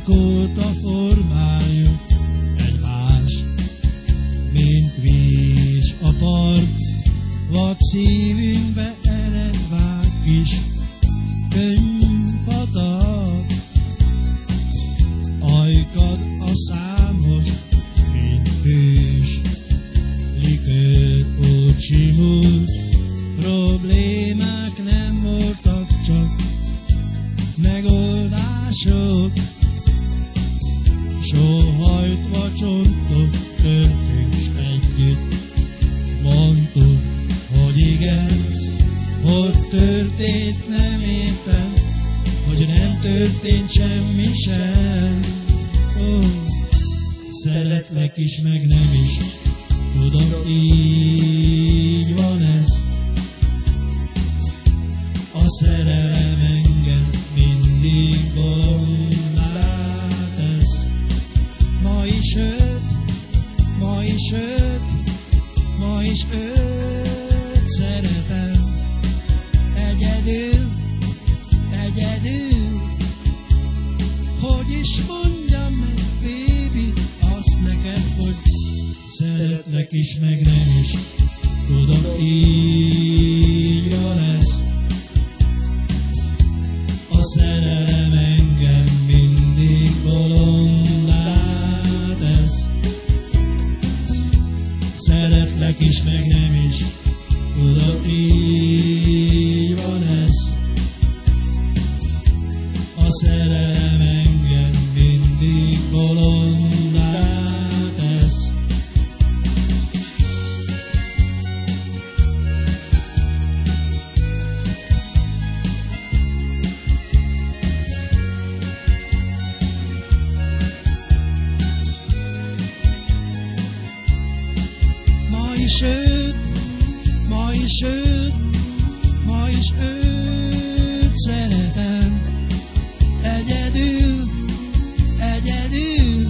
Évek óta formáljuk egymást, mint víz a park, vad szívünkbe ered vág kis könyvpatak. Ajkad a számhoz, mint hős, likőr úgy simult, problémák nem voltak, csak megoldások. Sóhajtva csontok töltünk s együtt, mondtuk, hogy igen, hogy történt, nem értem, hogy nem történt semmi sem. Szeretlek is, meg nem is, tudom, így van ez. A szerelem engem mindig bolondá tesz. Ma is őt, ma is őt, ma is őt szeretem. Egyedül, egyedül, hogy is mondjam meg, baby, azt neked, hogy szeretlek is, meg nem is, tudom, így van ez. A szerelem engem mindig bolondá tesz. Szeretlek is, meg nem is, tudom, így van ez. A szerelem engem mindig bolondá tesz. Ma is őt, ma is őt, ma is őt szeretem. Egyedül, egyedül,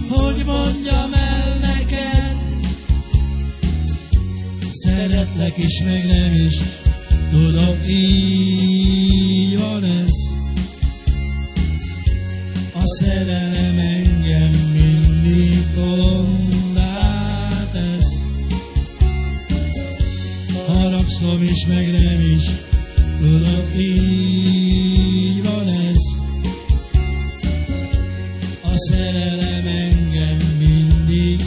hogy mondjam el neked, szeretlek is, meg nem is, tudom, így van ez. A szerelem engem mindig bolondá tesz. Haragszom is, meg nem is, tudom, így van ez. A szerelem engem mindig